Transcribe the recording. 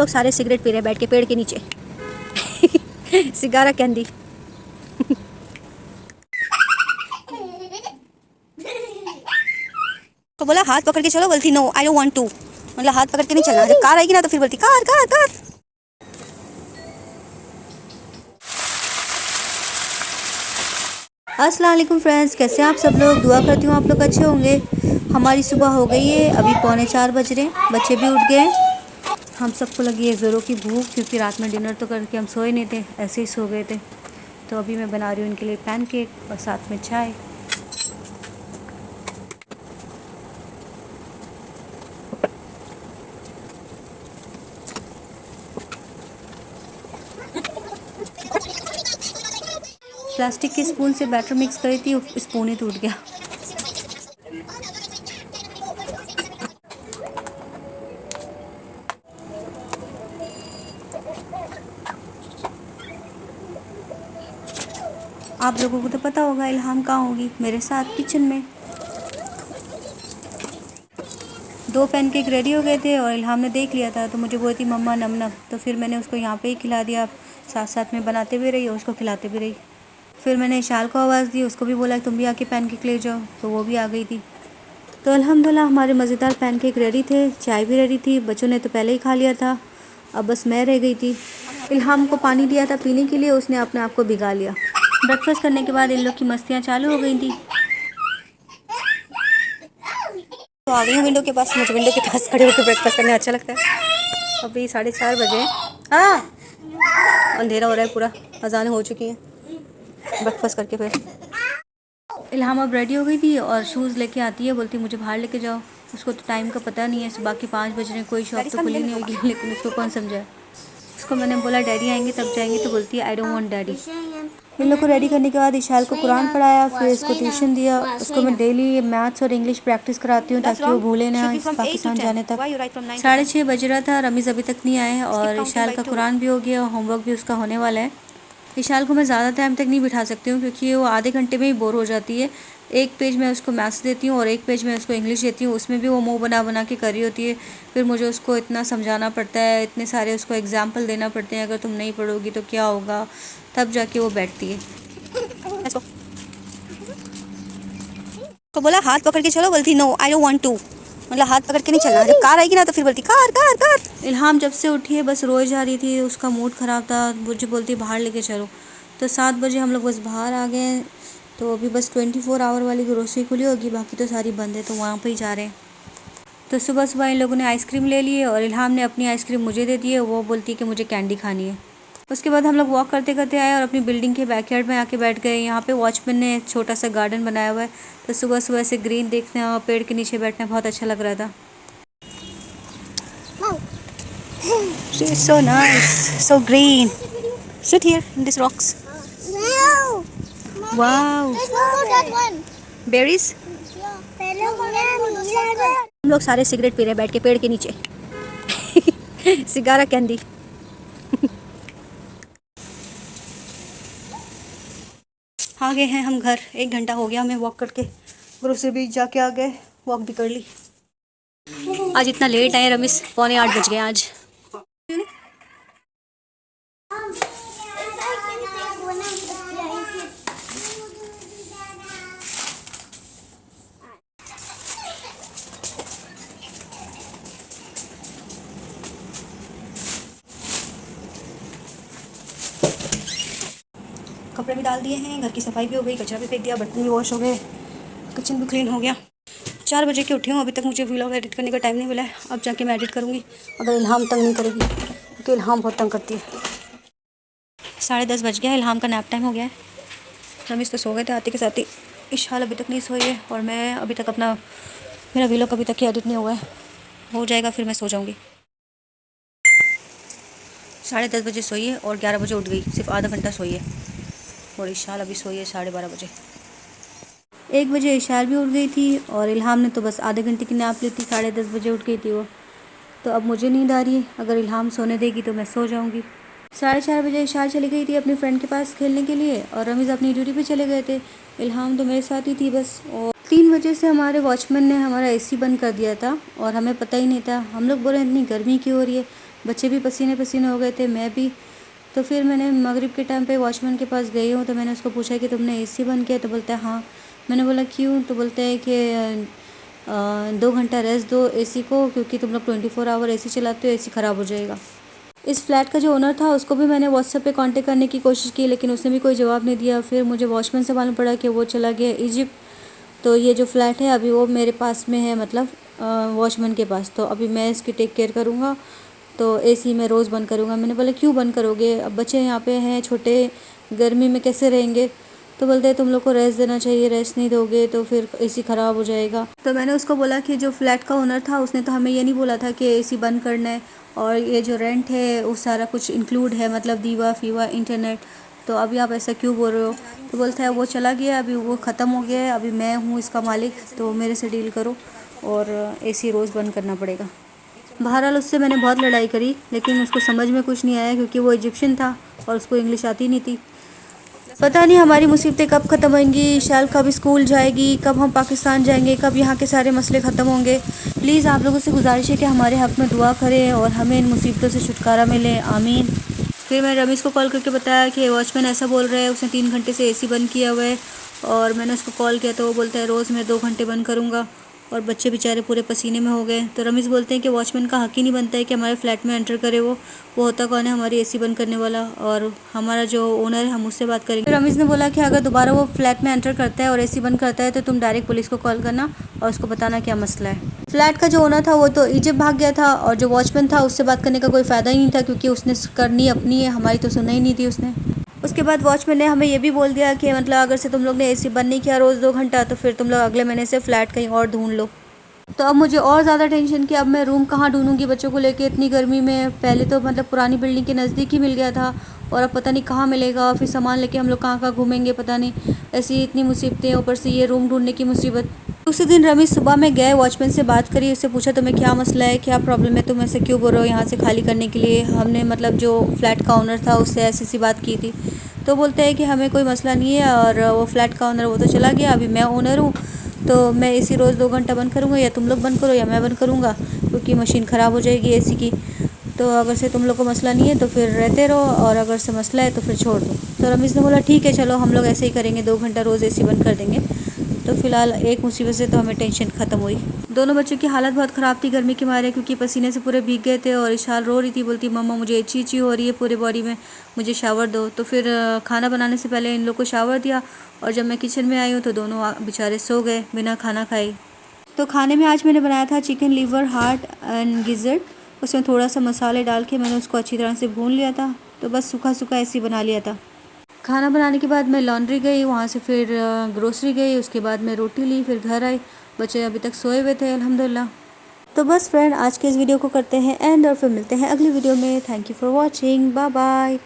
लोग सारे cigarette P रहे हैं बैठ के पेड़ के नीचे। सिगारा कैंडी। तो बोला हाथ पकड़ के चलो, बोलती no I don't want to. मतलब हाथ पकड़ के नहीं चलना, जब कार आएगी ना तो फिर बोलती कार कार कार। अस्सलाम वालेकुम फ्रेंड्स, कैसे हैं आप सब लोग। दुआ करती हूँ आप लोग अच्छे होंगे। हमारी सुबह हो गई है, अभी 4:45 बज रहे हैं, बच्चे भी उठ गए। हम सबको लगी है ज़ोरों की भूख, क्योंकि रात में डिनर तो करके हम सोए नहीं थे, ऐसे ही सो गए थे। तो अभी मैं बना रही हूँ इनके लिए पैनकेक और साथ में चाय। प्लास्टिक के स्पून से बैटर मिक्स करी थी, स्पून ही टूट गया। आप लोगों को तो पता होगा इल्हाम कहाँ होगी, मेरे साथ किचन में। 2 पैनकेक रेडी हो गए थे और इल्हाम ने देख लिया था, तो मुझे बोलती मम्मा नम नम, तो फिर मैंने उसको यहाँ पे ही खिला दिया। साथ साथ में बनाते भी रही और उसको खिलाते भी रही। फिर मैंने इशाल को आवाज़ दी, उसको भी बोला तुम भी आके पैनकेक ले जाओ, तो वो भी आ गई थी। तो अल्हम्दुलिल्लाह हमारे मज़ेदार पैनकेक रेडी थे, चाय भी रेडी थी। बच्चों ने तो पहले ही खा लिया था, अब बस मैं रह गई थी। इल्हाम को पानी दिया था पीने के लिए, उसने अपने आप को भिगा लिया। ब्रेकफास्ट करने के बाद इन लोग की मस्तियाँ चालू हो गई थी। तो आ गई हूँ विंडो के पास, मुझे विंडो के पास खड़े होकर ब्रेकफास्ट करना अच्छा लगता है। अभी 4:30 बजे हैं। हाँ, अंधेरा हो रहा है पूरा, अजानें हो चुकी हैं। ब्रेकफास्ट करके फिर इल्हाम अब रेडी हो गई थी और शूज़ लेके आती है, बोलती मुझे बाहर लेके जाओ। उसको तो टाइम का पता नहीं है, सुबह के 5 बज रहे हैं, कोई शॉप तो खुली नहीं होगी, लेकिन उसको कौन समझाए। उसको मैंने बोला डैडी आएंगे तब जाएंगे, तो बोलती है आई डोंट वांट डैडी। इन लोग को रेडी करने के बाद इशाल को कुरान पढ़ाया, फिर इसको ट्यूशन दिया। उसको मैं डेली मैथ्स और इंग्लिश प्रैक्टिस कराती हूँ ताकि वो भूले ना पाकिस्तान जाने तक। 6:30 बज रहा था, रमीज़ अभी तक नहीं आए और इशाल का कुरान भी हो गया और होमवर्क भी उसका होने वाला है। इशाल को मैं ज़्यादा टाइम तक नहीं बिठा सकती हूँ, क्योंकि वो आधे घंटे में ही बोर हो जाती है। एक पेज में उसको मैथ्स देती हूँ और एक पेज में उसको इंग्लिश देती हूँ, उसमें भी वो मुंह बना बना के कर रही होती है। फिर मुझे उसको इतना समझाना पड़ता है, इतने सारे उसको एग्जाम्पल देना पड़ते हैं, अगर तुम नहीं पढ़ोगी तो क्या होगा, तब जाके वो बैठती है। तो बोला हाथ पकड़ के चलो, बोलती no I don't want to. मतलब हाथ पकड़ के नहीं चलना, जब कार आएगी ना तो फिर बोलती कार कार कार। इल्हाम जब से उठी है बस रोए जा रही थी, उसका मूड ख़राब था, मुझे बोलती बाहर लेके चलो। तो 7 बजे हम लोग बस बाहर आ गए। तो अभी बस 24 आवर वाली ग्रोसरी खुली होगी, बाकी तो सारी बंद है, तो वहाँ पर ही जा रहे हैं। तो सुबह सुबह इन लोगों ने आइसक्रीम ले ली है और इल्हाम ने अपनी आइसक्रीम मुझे दे दी है, वो बोलती है कि मुझे कैंडी खानी है। उसके बाद हम लोग वॉक करते करते आए और अपनी बिल्डिंग के बैकयार्ड में आके बैठ गए। यहाँ पे वॉचमैन ने एक छोटा सा गार्डन बनाया हुआ है, तो सुबह सुबह ऐसे ग्रीन देखना और पेड़ के नीचे बैठना बहुत अच्छा लग रहा था। So nice, so green. Sit here in these rocks. Wow. Berries. हम लोग सारे सिगरेट पी रहे हैं बैठ के पेड़ के नीचे। सिगारा कैंडी। आ गए हैं हम घर, 1 घंटा हो गया हमें वॉक करके। ग्रोसरी भी जाके आ गए, वॉक भी कर ली। आज इतना लेट आए रमीश, 7:45 बज गए आज। कपड़े भी डाल दिए हैं, घर की सफाई भी हो गई, कचरा भी फेंक दिया, बर्तन भी वॉश हो गए, किचन भी क्लीन हो गया। 4 बजे के उठी हूँ, अभी तक मुझे व्लॉग एडिट करने का टाइम नहीं मिला है। अब जाके मैं एडिट करूँगी, अगर इल्हाम तंग नहीं करेगी, क्योंकि इल्हाम बहुत तंग करती है। 10:30 बज गया, इल्हाम का नैप टाइम हो गया है। रमीश तो सो गए थे आते के साथ ही। इशाल अभी तक नहीं सोई है और मैं अभी तक मेरा व्लॉग अभी तक ही एडिट नहीं हुआ है, हो जाएगा फिर मैं सो जाऊँगी। 10:30 बजे सोई है और 11 बजे उठ गई, सिर्फ आधा घंटा सोई है। और इशाल अभी सोई है 12:30 बजे। 1 बजे इशाल भी उठ गई थी और इल्हाम ने तो बस आधे घंटे की नैप ली थी, 10:30 बजे उठ गई थी वो। तो अब मुझे नींद आ रही है, अगर इल्हाम सोने देगी तो मैं सो जाऊंगी। 4:30 बजे इशाल चली गई थी अपनी फ्रेंड के पास खेलने के लिए और रमीज़ अपनी ड्यूटी पे चले गए थे। इल्हाम तो मेरे साथ ही थी बस। और 3 बजे से हमारे वॉचमैन ने हमारा एसी बंद कर दिया था और हमें पता ही नहीं था। हम लोग बोले इतनी गर्मी क्यों हो रही है, बच्चे भी पसीने पसीने हो गए थे, मैं भी। तो फिर मैंने मगरिब के टाइम पे वॉचमैन के पास गई हूँ, तो मैंने उसको पूछा कि तुमने एसी बंद किया? तो बोलता है हाँ। मैंने बोला क्यों? तो बोलते हैं कि 2 घंटा रेस्ट दो एसी को, क्योंकि तुम लोग 24 आवर एसी चलाते हो, एसी ख़राब हो जाएगा। इस फ्लैट का जो ओनर था उसको भी मैंने व्हाट्सएप पे कांटेक्ट करने की कोशिश की, लेकिन उसने भी कोई जवाब नहीं दिया। फिर मुझे वॉचमैन से मालूम पड़ा कि वो चला गया इजिप्ट। तो ये जो फ्लैट है अभी वो मेरे पास में है, मतलब वॉचमैन के पास। तो अभी मैं इसकी टेक केयर करूँगा। तो एसी मैं रोज़ बंद करूँगा। मैंने बोला क्यों बंद करोगे? अब बच्चे यहाँ पे हैं छोटे, गर्मी में कैसे रहेंगे? तो बोलते हैं तुम लोग को रेस्ट देना चाहिए, रेस्ट नहीं दोगे तो फिर एसी ख़राब हो जाएगा। तो मैंने उसको बोला कि जो फ्लैट का ओनर था उसने तो हमें ये नहीं बोला था कि एसी बंद करना है, और ये जो रेंट है वो सारा कुछ इंक्लूड है, मतलब दीवा फीवा इंटरनेट। तो अभी आप ऐसा क्यों बोल रहे हो? तो बोलता है वो चला गया, अभी वो ख़त्म हो गया है, अभी मैं हूँ इसका मालिक, तो मेरे से डील करो और एसी रोज़ बंद करना पड़ेगा। बहरहाल उससे मैंने बहुत लड़ाई करी, लेकिन उसको समझ में कुछ नहीं आया, क्योंकि वो इजिप्शियन था और उसको इंग्लिश आती नहीं थी। पता नहीं हमारी मुसीबतें कब ख़त्म होंगी, शाल कब स्कूल जाएगी, कब हम पाकिस्तान जाएंगे, कब यहाँ के सारे मसले ख़त्म होंगे। प्लीज़ आप लोगों से गुजारिश है कि हमारे हक़ में दुआ करें और हमें इन मुसीबतों से छुटकारा मिले, आमीन। फिर मैंने रमीज़ को कॉल करके बताया कि वॉचमैन ऐसा बोल रहा है, उसने 3 घंटे से एसी बंद किया हुआ है। और मैंने उसको कॉल किया तो वो बोलता है रोज़ मैं 2 घंटे बंद करूँगा। और बच्चे बेचारे पूरे पसीने में हो गए। तो रमीज़ बोलते हैं कि वॉचमैन का हक़ ही नहीं बनता है कि हमारे फ्लैट में एंटर करे। वो होता कौन है? हमारी एसी बंद करने वाला, और हमारा जो ओनर है हम उससे बात करेंगे। फिर रमीज़ ने बोला कि अगर दोबारा वो फ्लैट में एंटर करता है और एसी बंद करता है तो तुम डायरेक्ट पुलिस को कॉल करना और उसको बताना क्या मसला है। फ्लैट का जो ओनर था वो तो इजिप्ट भाग गया था, और जो वॉचमैन था उससे बात करने का कोई फ़ायदा ही नहीं था, क्योंकि उसने करनी अपनी है, हमारी तो सुना ही नहीं थी उसने। उसके बाद वॉचमैन ने हमें ये भी बोल दिया कि मतलब अगर से तुम लोग ने एसी बंद नहीं किया रोज़ 2 घंटा, तो फिर तुम लोग अगले महीने से फ़्लैट कहीं और ढूंढ लो। तो अब मुझे और ज़्यादा टेंशन कि अब मैं रूम कहाँ ढूंढूंगी बच्चों को लेके इतनी गर्मी में। पहले तो मतलब पुरानी बिल्डिंग के नज़दीक ही मिल गया था, और अब पता नहीं कहाँ मिलेगा। फिर सामान लेके हम लोग कहाँ कहाँ घूमेंगे पता नहीं। ऐसी इतनी मुसीबतें, ऊपर से ये रूम ढूंढने की मुसीबत। उसी दिन रमीज़ सुबह में गए, वॉचमैन से बात करी, उससे पूछा तुम्हें क्या मसला है, क्या प्रॉब्लम है, तुम ऐसे क्यों बोल रहे हो यहाँ से खाली करने के लिए? हमने मतलब जो फ्लैट का ओनर था उससे ऐसी सी बात की थी। तो बोलते हैं कि हमें कोई मसला नहीं है, और वो फ्लैट का ओनर वो तो चला गया, अभी मैं ओनर हूँ। तो मैं एसी रोज़ 2 घंटा बंद करूँगा, या तुम लोग बंद करो या मैं बंद करूँगा, क्योंकि मशीन ख़राब हो जाएगी एसी की। तो अगर से तुम लोग को मसला नहीं है तो फिर रहते रहो, और अगर से मसला है तो फिर छोड़ दो। तो रमीज़ ने बोला ठीक है चलो हम लोग ऐसे ही करेंगे, 2 घंटा रोज़ एसी बंद कर देंगे। तो फ़िलहाल एक मुसीबत से तो हमें टेंशन ख़त्म हुई। दोनों बच्चों की हालत बहुत ख़राब थी गर्मी के मारे, क्योंकि पसीने से पूरे भीग गए थे। और इशाल रो रही थी, बोलती मम्मा मुझे इची हो रही है पूरे बॉडी में, मुझे शावर दो। तो फिर खाना बनाने से पहले इन लोग को शावर दिया, और जब मैं किचन में आई हूँ तो दोनों बेचारे सो गए बिना खाना खाए। तो खाने में आज मैंने बनाया था chicken liver, heart and gizzard. उसमें थोड़ा सा मसाले डाल के मैंने उसको अच्छी तरह से भून लिया था। तो बस सूखा सूखा ऐसे ही बना लिया था। खाना बनाने के बाद मैं लॉन्ड्री गई, वहाँ से फिर ग्रोसरी गई, उसके बाद मैं रोटी ली, फिर घर आई। बच्चे अभी तक सोए हुए थे अल्हम्दुलिल्लाह। तो बस फ्रेंड आज के इस वीडियो को करते हैं एंड, और फिर मिलते हैं अगली वीडियो में। Thank you for watching, bye bye.